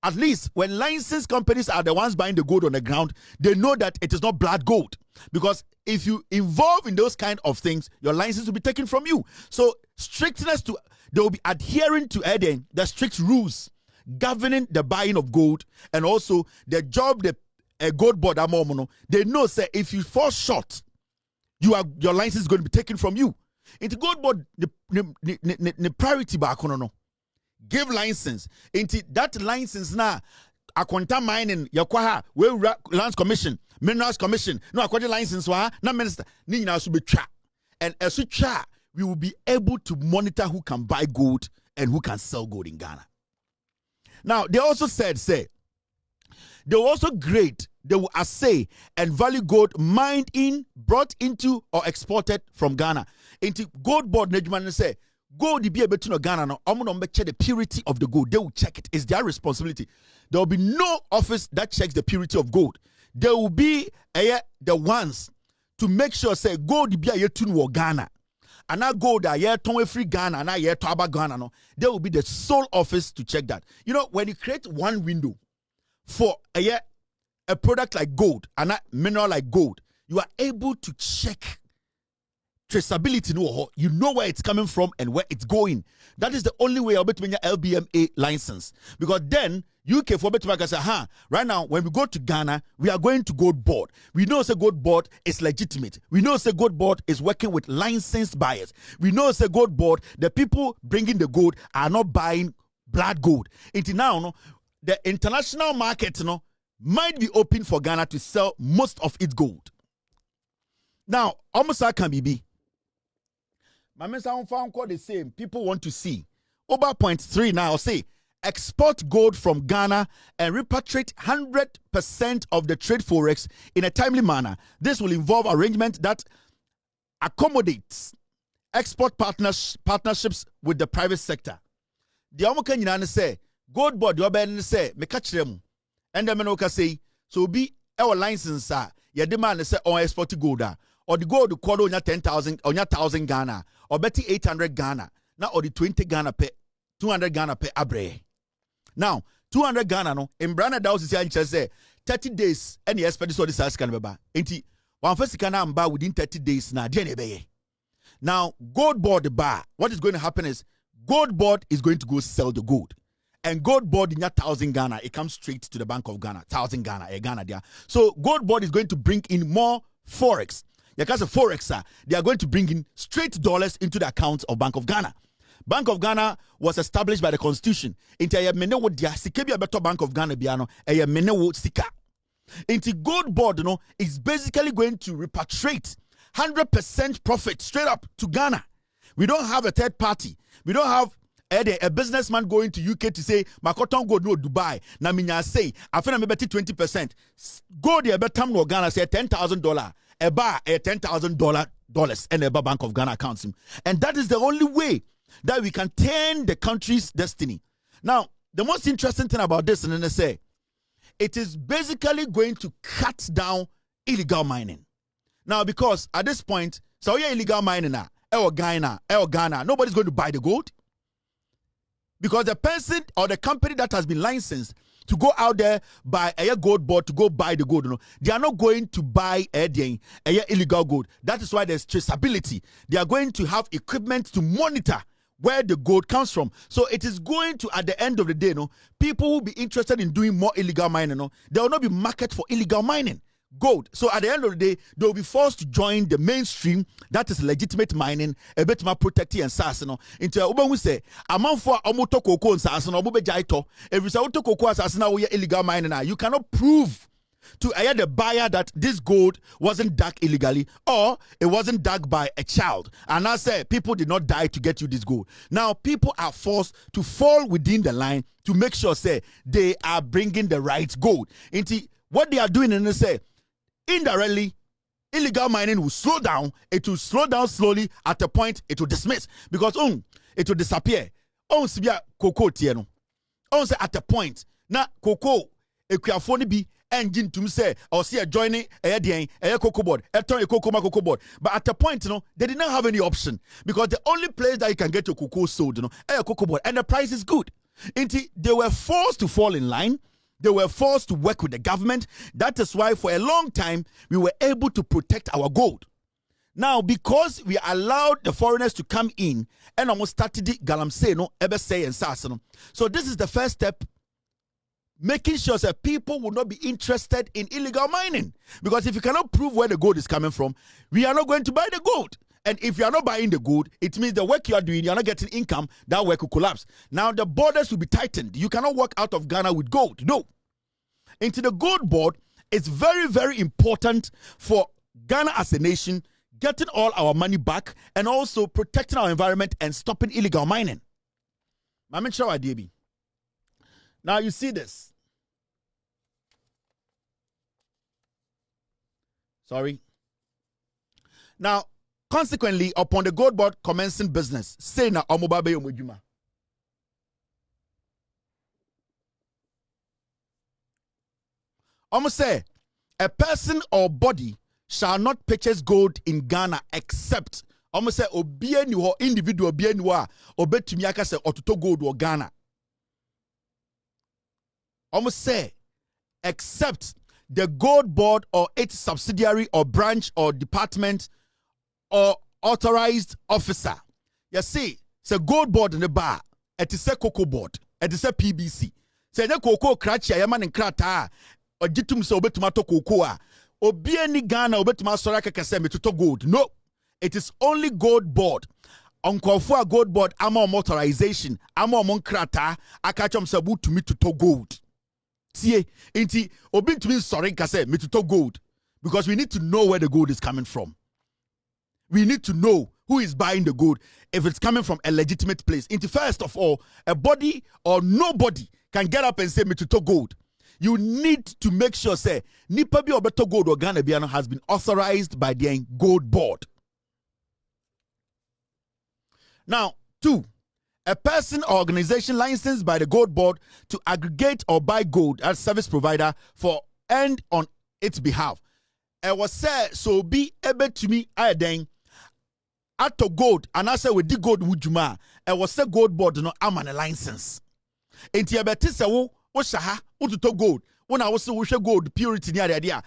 at least when licensed companies are the ones buying the gold on the ground, they know that it is not blood gold. Because if you involve in those kind of things, your license will be taken from you. So strictness to, they will be adhering to the strict rules governing the buying of gold, and also the job a gold board they know say if you fall short, your license is going to be taken from you. Into gold board the priority back no give license into that license now akwanta mining yakwaha we lands commission minerals commission no akwanta license wa na minister ni nyina so betwa, and as we try we will be able to monitor who can buy gold and who can sell gold in Ghana. Now they also said they will also grade, they will assay and value gold mined in, brought into, or exported from Ghana. Into gold board, Nejman say, gold be able to know Ghana, no, check the purity of the gold. They will check it. It's their responsibility. There will be no office that checks the purity of gold. There will be the ones to make sure, say, gold be a to Ghana. And now gold are free Ghana, and now to Ghana. No, there will be the sole office to check that. You know, when you create one window for a product like gold and a mineral like gold, you are able to check traceability. You know where it's coming from and where it's going. That is the only way I'll be to your LBMA license. Because then UK for better say, right now when we go to Ghana, we are going to gold board. We know say gold board is legitimate. We know say gold board is working with licensed buyers. We know say gold board, the people bringing the gold are not buying blood gold. Until now, the international market might be open for Ghana to sell most of its gold. Now, almost like can be. My men sound found quite the same. People want to see. Over point 3 now say export gold from Ghana and repatriate 100% of the trade forex in a timely manner. This will involve arrangement that accommodates export partnerships with the private sector. The Omokan say gold board your ben say me catch them and the menoka say so be our license your demand say on export gold or the gold quad on your 10,000 on your 1,000 Ghana or betty 800 Ghana now or the 20 Ghana per 200 Ghana per abre. Now 200 Ghana no in Brana Dawes say 30 days and the expert so this can be ba enti One first can buy within 30 days now. Now, GoldBoard bar, what is going to happen is GoldBoard is going to go sell the gold. And GoldBoard in 1,000 Ghana, it comes straight to the Bank of Ghana. 1,000 Ghana, Ghana there. So GoldBoard is going to bring in more forex. Because of forex, they are going to bring in straight dollars into the accounts of Bank of Ghana. Bank of Ghana was established by the Constitution. Into a menewo dia sikebia beto Bank of Ghana biano a menewo sika. Into GoldBoard is basically going to repatriate 100% profit straight up to Ghana. We don't have a third party. We don't have a businessman going to UK to say, Makoton go no Dubai. Na minya say, I feel I'm 20%. Go there, betam no Ghana say $10,000. A bar $10,000 and a Bank of Ghana accounts him. And that is the only way that we can turn the country's destiny. Now, the most interesting thing about this, and then they say, it is basically going to cut down illegal mining. Now, because at this point, so you're illegal mining now, Ghana, nobody's going to buy the gold. Because the person or the company that has been licensed to go out there buy a GoldBoard to go buy the gold, they are not going to buy a illegal gold. That is why there's traceability. They are going to have equipment to monitor where the gold comes from. So it is going to, at the end of the day, people will be interested in doing more illegal mining. There will not be market for illegal mining. Gold. So at the end of the day, they will be forced to join the mainstream that is legitimate mining, a bit more protected and sassano. Into a we say, a man for Omoto Coco and Sassano, Bube Jaito, every Sauto Coco Sassana, we are illegal mining. You cannot prove to the buyer that this gold wasn't dug illegally or it wasn't dug by a child. And I say people did not die to get you this gold. Now people are forced to fall within the line to make sure say they are bringing the right gold. Into what they are doing, and they say indirectly, illegal mining will slow down. It will slow down slowly. At a point, it will dismiss because it will disappear. Sibia cocoa tieno. Say at a point, na cocoa equiafoni be engine to say or see a joining a cocoa board, a cocoa board. But at a point, they did not have any option because the only place that you can get your cocoa sold, a cocoa board, and the price is good. They were forced to fall in line. They were forced to work with the government. That is why for a long time, we were able to protect our gold. Now, because we allowed the foreigners to come in and almost started the galamsey, ever say and sasano. So this is the first step, making sure that people will not be interested in illegal mining. Because if you cannot prove where the gold is coming from, we are not going to buy the gold. And if you are not buying the gold, it means the work you are doing, you are not getting income, that work will collapse. Now the borders will be tightened. You cannot walk out of Ghana with gold. No. Into the GoldBoard, it's very, very important for Ghana as a nation, getting all our money back and also protecting our environment and stopping illegal mining. Now you see this. Sorry. Now, consequently, upon the GoldBoard commencing business, say na omobabe omojuma. Almost say a person or body shall not purchase gold in Ghana except almost say obieni or individual obieni wa obetumi aka say otuto gold or Ghana. Almost say except the GoldBoard or its subsidiary or branch or department or authorized officer. You see, it's a GoldBoard in the bar. It is a cocoa board. It is a PBC. Say the cocoa crachia yaman and krata or jitum so betumato cocoa. Obieni Ghana obetuma soraka kaseme to gold. No, it is only GoldBoard. Uncle for a GoldBoard amo authorization amo monkrata akachom sabu to me to gold. See, inti obin to me sorry kase me to gold because we need to know where the gold is coming from. We need to know who is buying the gold if it's coming from a legitimate place. Into first of all, a body or nobody can get up and say me to gold. You need to make sure say nipa bi obeto gold or Ghana biano has been authorized by the GoldBoard. Now, 2, a person or organization licensed by the GoldBoard to aggregate or buy gold as service provider for and on its behalf. I was said so be able to me ayden ato gold and I say we di gold wujuma. I was say GoldBoard no am an license. Enti ebeti se wo shaha ututo gold. When I was so gold purity near the idea.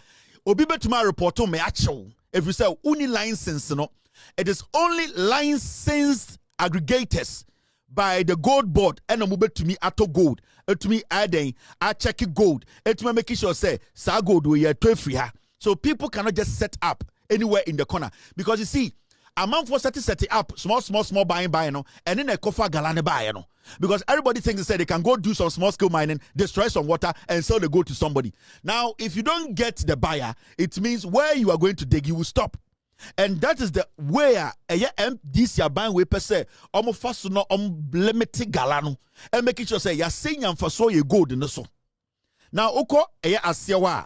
obi betuma report me achew. If you say uni license no, it is only licensed aggregators by the GoldBoard and no mube to me ato gold. To me adding I check gold. It may make sure say sa gold we are to free. So people cannot just set up anywhere in the corner because you see amount for setting up small buying no and then a kofa galane buy no because everybody thinks they can go do some small scale mining, destroy some water and sell the gold to somebody. Now if you don't get the buyer, it means where you are going to dig you will stop. And that is the where this ya buying way per se fast no limited galano and making sure say ya saying and for so you gold in the so. Now oko asyawa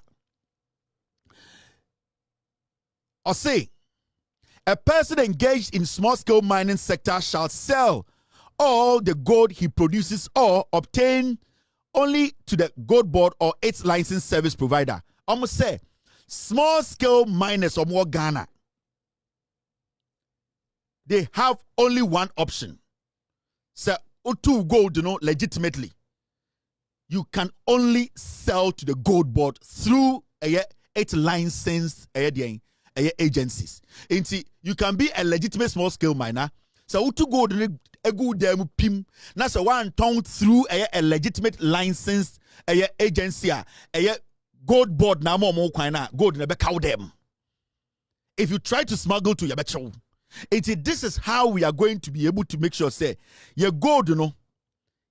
or say a person engaged in small-scale mining sector shall sell all the gold he produces or obtain only to the GoldBoard or its licensed service provider. Almost say small-scale miners or more Ghana, they have only one option. So, to gold, legitimately, you can only sell to the GoldBoard through its licensed agencies. You can be a legitimate small scale miner. So to go to a good dem pim. Now so one tongue through a legitimate licensed agency a GoldBoard na more gold na be cow them. If you try to smuggle to your becho, this is how we are going to be able to make sure say your gold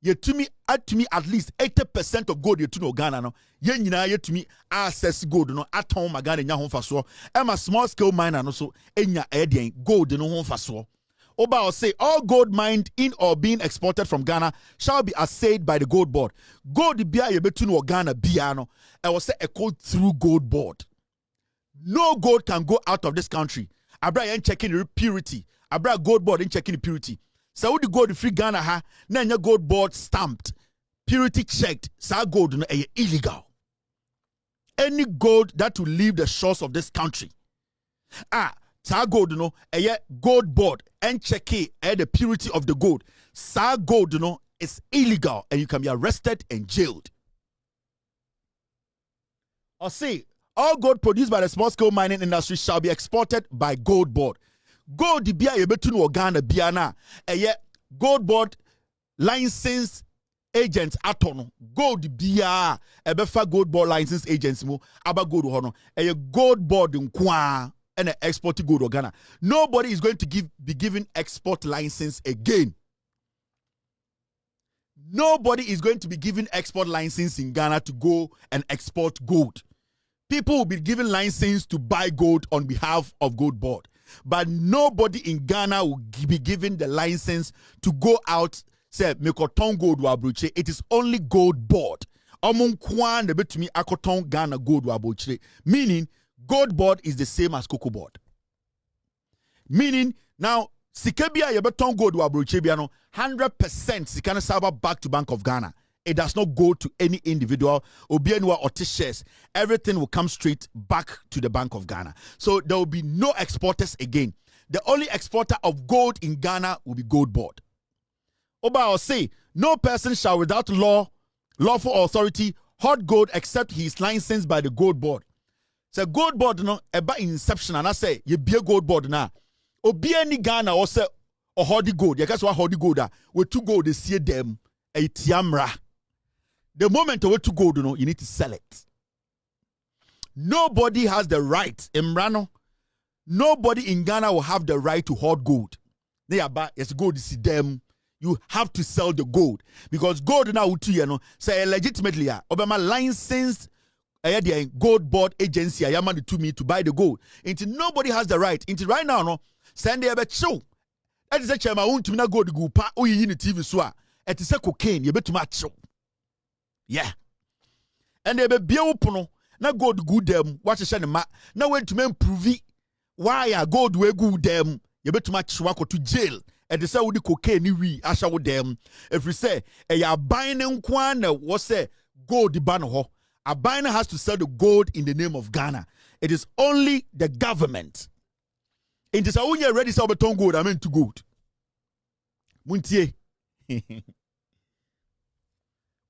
you to me at least 80% of gold you to no Ghana no ye nyina ye to me access gold no aton magana nya ho faso e ma small scale miner no so enya edien gold no ho faso oba will say all gold mined in or being exported from Ghana shall be assayed by the GoldBoard. Gold bia ye betu no Ghana bia no e will say a code through GoldBoard. No gold can go out of this country. Abra yen checking the purity. Abra GoldBoard in checking the purity. So the gold free Ghana ha na nya GoldBoard stamped, purity checked. Sa gold no illegal. Any gold that will leave the shores of this country, sa gold no GoldBoard and check the purity of the gold. Sa gold no is illegal and you can be arrested and jailed. Or say all gold produced by the small scale mining industry shall be exported by GoldBoard. Gold bia yebetu no Ghana bia na GoldBoard licensed agents atono gold bia ebefa GoldBoard licensed agents mo aba gold ho no GoldBoard nkwa and export gold or Ghana. Nobody is going to be given export license again. Nobody is going to be given export license in Ghana to go and export gold. People will be given license to buy gold on behalf of GoldBoard. But nobody in Ghana will be given the license to go out, say, mekoton gold wabruche. It is only GoldBoard. Among kwan de betumi akoton Ghana gold wabruche. Meaning, GoldBoard is the same as CocoBoard. Meaning, now, sikebia yebeton gold wabruche biano, 100% sikana saba back to Bank of Ghana. It does not go to any individual. Obienwa or shares. Everything will come straight back to the Bank of Ghana. So there will be no exporters again. The only exporter of gold in Ghana will be GoldBoard. Oba will say, no person shall without lawful authority hoard gold except he is licensed by the GoldBoard. So GoldBoard no eba inception and I say ye be a GoldBoard na. Obieni Ghana or say or hoardy gold. Ya guess what hoardy gold we two gold they see them a tiamra. The moment you to gold, you need to sell it. Nobody has the right, Emrano. Nobody in Ghana will have the right to hoard gold. They are bad. Yes, gold is them. You have to sell the gold because gold now say legitimately Obama licensed GoldBoard agency ayamani to me to buy the gold. Until nobody has the right. Until right now, no send a bet show. That is a chairman who to me gold go pa o yi ni TV so. It is a cocaine. You bet to match show. Yeah. And they be open na gold good them. Watch the ma. Now when to men prove why gold we good them. You bet to match wako to jail. And they say with the cocaine we asha with them. If we say ya buying kwan what say gold ban ho. A buyer has to sell the gold in the name of Ghana. It is only the government. It is when you're ready to sell beton gold. I mean to gold. Muntie.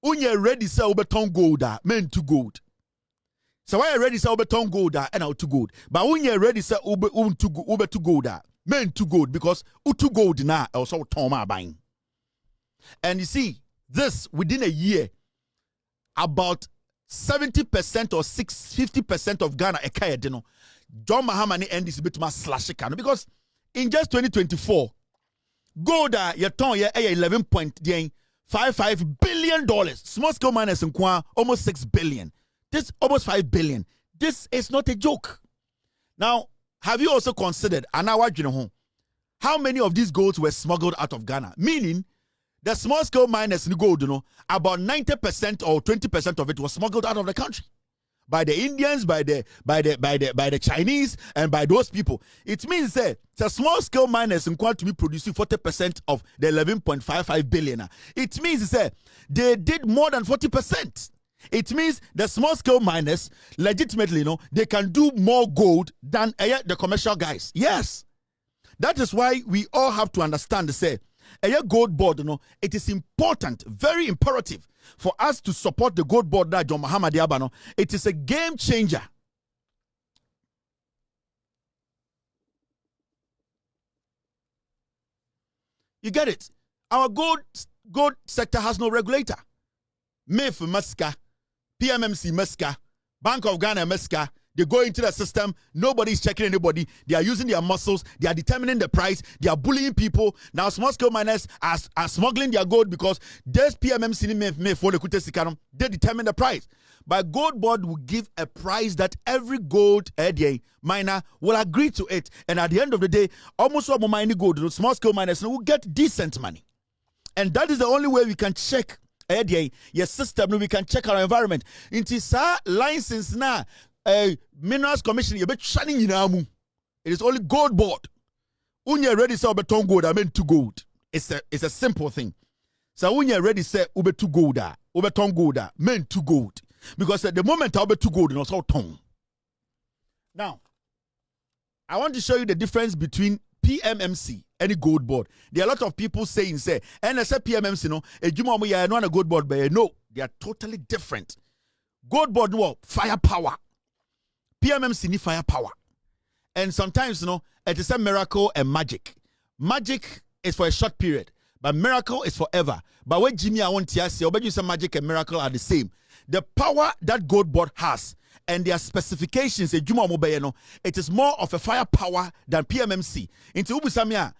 When you're ready to sell beton gold, meant to gold. So why ready say obeton gold and out to gold. But when you ready say ube to gold men to gold because utu gold na also toma buying. And you see this within a year about 70% or 50% of Ghana ekaya deno. John Mahama end this bit ma slash can because in just 2024 gold your ton ye 11.55 billion dollars. Small scale miners in Kwa almost 6 billion. This almost 5 billion. This is not a joke. Now, have you also considered how many of these golds were smuggled out of Ghana? Meaning, the small scale miners in gold, about 90% or 20% of it was smuggled out of the country by the Indians, by the Chinese, and by those people. It means that the small scale miners in Kwa to be producing 40% of the 11.55 billion. It means that they did more than 40%. It means the small scale miners legitimately, they can do more gold than the commercial guys. Yes. That is why we all have to understand, say, GoldBoard, it is important, very imperative for us to support the GoldBoard that John Muhammad Yabano. It is a game changer. You get it? Our gold sector has no regulator. MEF Meska, PMMC Meska, Bank of Ghana Meska. They go into the system. Nobody is checking anybody. They are using their muscles. They are determining the price. They are bullying people. Now, small scale miners are smuggling their gold because there's PMMC they determine the price. But GoldBoard will give a price that every gold miner will agree to it. And at the end of the day, almost all mining gold, small scale miners will get decent money. And that is the only way we can check your system. We can check our environment. It is a license now. Minerals Commission, you bet shining in Amu. It is only GoldBoard. When you're ready, say beton gold, I meant to gold. It's a simple thing. So when you're ready, say ube to gold, beton gold, meant to gold. Because at the moment I'll be to gold, it's all tongue. Now, I want to show you the difference between PMMC and GoldBoard. There are a lot of people saying, and I say PMMC, a GoldBoard, but no, they are totally different. GoldBoard, no, firepower. PMMC need firepower. And sometimes, it is a miracle and magic. Magic is for a short period, but miracle is forever. But when Jimmy, I want to say, you say magic and miracle are the same. The power that GoldBoard has and their specifications, it is more of a firepower than PMMC. Into Ubusamia,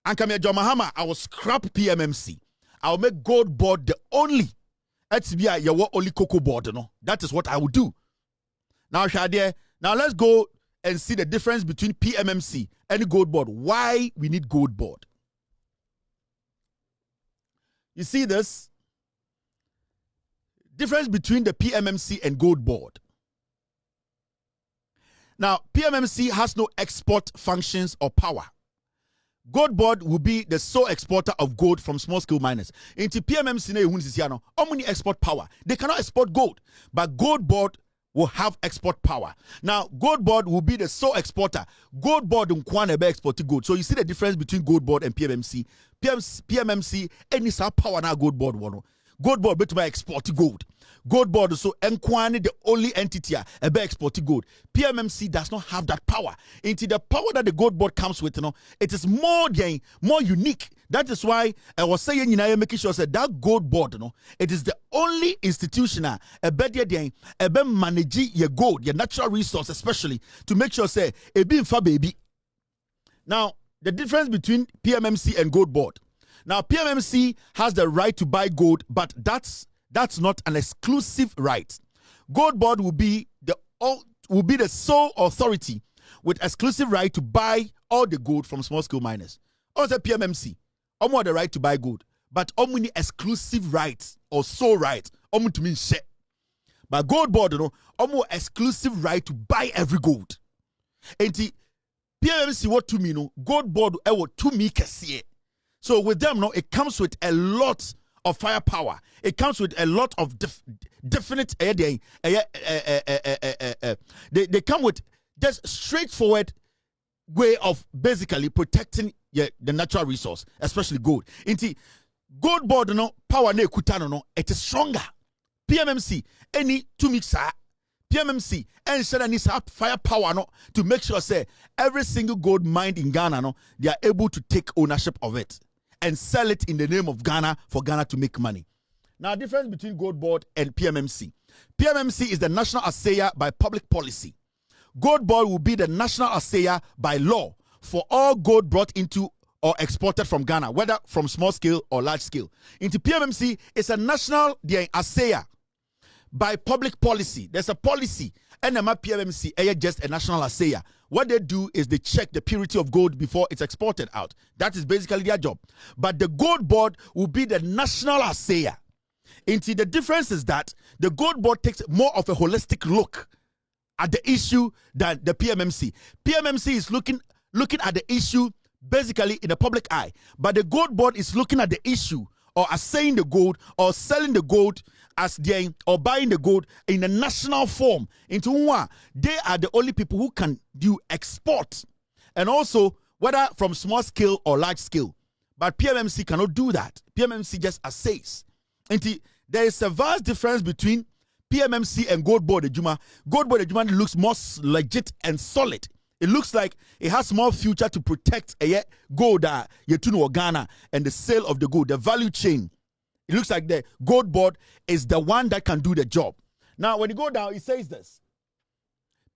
Ankamia Jomahama, I will scrap PMMC. I will make GoldBoard the only. Only cocoa board, That is what I will do. Now, Shadia, now let's go and see the difference between PMMC and GoldBoard. Why we need GoldBoard. You see this? Difference between the PMMC and GoldBoard. Now, PMMC has no export functions or power. GoldBoard will be the sole exporter of gold from small-scale miners. Into PMMC, only export power. They cannot export gold, but GoldBoard will have export power. Now, GoldBoard will be the sole exporter. GoldBoard will export gold. So you see the difference between GoldBoard and PMMC. PMMC, any power now GoldBoard one. GoldBoard better buy export gold. GoldBoard so Nkwane the only entity about export gold. PMMC does not have that power. Into the power that the GoldBoard comes with, it is more unique. That is why I was saying, making sure that GoldBoard, it is the only institution about manage your gold, your natural resource, especially to make sure say a be for baby. Now, the difference between PMMC and GoldBoard. Now, PMMC has the right to buy gold, but that's not an exclusive right. GoldBoard will be the sole authority with exclusive right to buy all the gold from small-scale miners. Also, PMMC, have the right to buy gold, but only exclusive rights or sole rights. To mean share. But GoldBoard, exclusive right to buy every gold. And the PMMC what to me GoldBoard to me kasiye. So with them, it comes with a lot of firepower. It comes with a lot of definite. They come with just straightforward way of basically protecting the natural resource, especially gold. Inti GoldBoard power ne kutano it is stronger. PMMC any 2 mixer. PMMC and share needs firepower no to make sure say every single gold mine in Ghana no they are able to take ownership of it and sell it in the name of Ghana for Ghana to make money. Now, difference between GoldBoard and PMMC. PMMC is the national assayer by public policy. GoldBoard will be the national assayer by law for all gold brought into or exported from Ghana, whether from small scale or large scale. Into PMMC is a national assayer by public policy. There's a policy, and the PMMC is just a national assayer. What they do is they check the purity of gold before it's exported out. That is basically their job. But the GoldBoard will be the national assayer. Into the difference is that the GoldBoard takes more of a holistic look at the issue than the PMMC. PMMC is looking at the issue basically in the public eye, but the GoldBoard is looking at the issue or assaying the gold or selling the gold as or buying the gold in a national form. Into one, they are the only people who can do export, and also whether from small scale or large scale. But PMMC cannot do that. PMMC just assays. And there is a vast difference between PMMC and GoldBoard Ejuma. GoldBoard Ejuma looks more legit and solid. It looks like it has more future to protect a gold Yetunu Ghana and the sale of the gold, the value chain. It looks like the GoldBoard is the one that can do the job. Now, when you go down, it says this.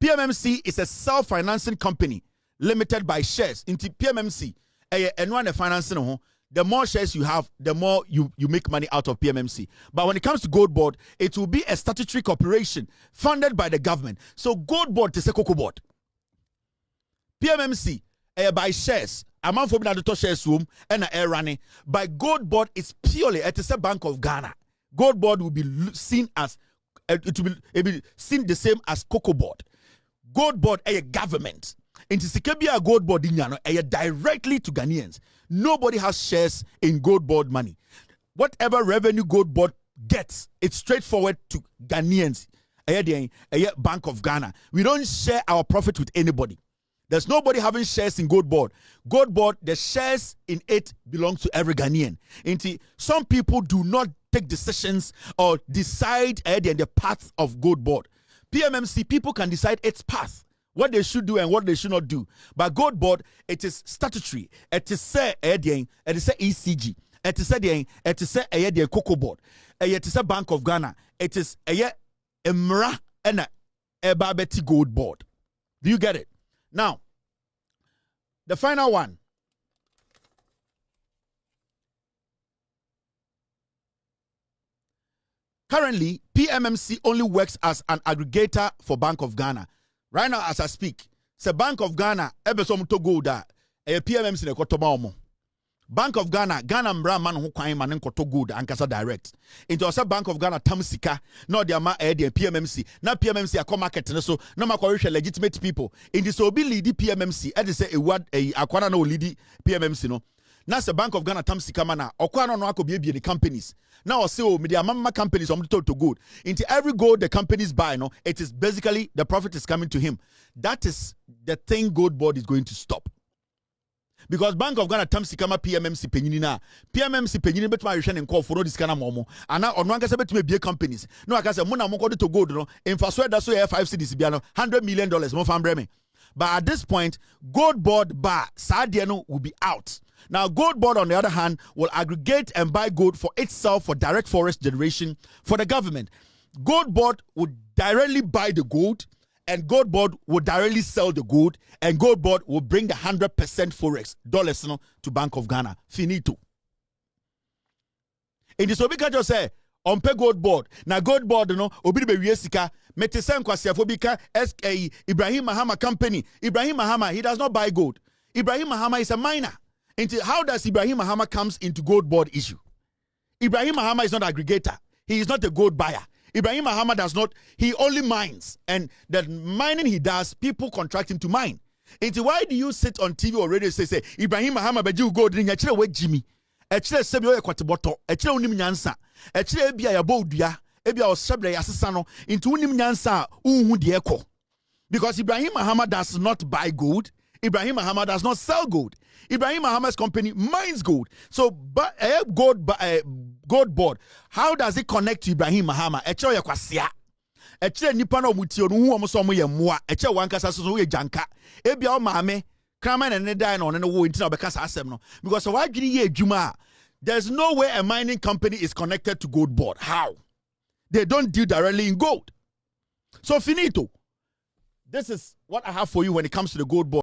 PMMC is a self-financing company limited by shares. Into PMMC, and one financing, the more shares you have, the more you make money out of PMMC. But when it comes to GoldBoard, it will be a statutory corporation funded by the government. So GoldBoard is a cocoa board. PMMC by shares. Amount for the shares room and air running. By GoldBoard, it's purely it is a Bank of Ghana. GoldBoard will be seen as it will be seen the same as cocoa board. GoldBoard a government. Into Sikebia GoldBoard in directly to Ghanaians. Nobody has shares in GoldBoard money. Whatever revenue GoldBoard gets, it's straightforward to Ghanaians. A Bank of Ghana. We don't share our profit with anybody. There's nobody having shares in GoldBoard. GoldBoard, the shares in it belong to every Ghanaian. Some people do not take decisions or decide the path of GoldBoard. PMMC, people can decide its path, what they should do and what they should not do. But GoldBoard, it is statutory. It is ECG. It is a cocoa board. It is a Bank of Ghana. It is a Mra and a Babeti GoldBoard. Do you get it? Now, the final one. Currently, PMMC only works as an aggregator for Bank of Ghana. Right now, as I speak, the Bank of Ghana, ebesom to go da, PMMC ne kotoba. Bank of Ghana, Ghana mbra man who kwai man nkoto good ankasa direct. Into a Bank of Ghana tamsika, no dia ma PMMC. Na PMMC a market so no ma legitimate people. In this obi lead PMMC, e say a word akwana no lead PMMC no. Na se Bank of Ghana tamsika mana okwana no akobi the companies. Now I say oh media mama companies to good. Into every gold the companies buy no, it is basically the profit is coming to him. That is the thing GoldBoard is going to stop. Because Bank of Ghana tamsikama PMMC penyina PMMC penyina betuma rehwe ne call for no this kind of momo ana ono anka betuma bie companies no aka say mo na mo go to gold no infrastructure da so 5 cedis bia no $100 million mo fa mbreme. But at this point GoldBoard bar sadie no will be out. Now GoldBoard on the other hand will aggregate and buy gold for itself for direct forest generation for the government. GoldBoard would directly buy the gold and GoldBoard will directly sell the gold, and GoldBoard will bring the 100% forex dollars to Bank of Ghana. Finito. In this obika just say on pay GoldBoard. Now GoldBoard obi be wiesika metesen kwasiafo bika SK Ibrahim Mahama company. Ibrahim Mahama, he does not buy gold. Ibrahim Mahama is a miner. How does Ibrahim Mahama comes into GoldBoard issue? Ibrahim Mahama is not an aggregator. He is not a gold buyer. Ibrahim Mahama does not, he only mines. And the mining he does, people contract him to mine. Why do you sit on TV or radio say Ibrahim Mahama beji gold ring achire we Jimmy. Achire sebi o kwateboto, achire unim nyansa. Achire ebia ya bodua, ebia o sebre ya sesa no, into unim nyansa unhu de ekọ. Because Ibrahim Mahama does not buy gold. Ibrahim Mahama does not sell gold. Ibrahim Mahama's company mines gold. So, but GoldBoard, how does it connect to Ibrahim Mahama? Eche nipa na omutio no hu omo so omo ye mmoa. Eche wankasa so wo ye janka. Ebia o maame kraman and ne die no ne wo intina obekasa asem no. Because so why dwene ye adwuma, there's no way a mining company is connected to GoldBoard. How? They don't deal directly in gold. So finito. This is what I have for you when it comes to the GoldBoard.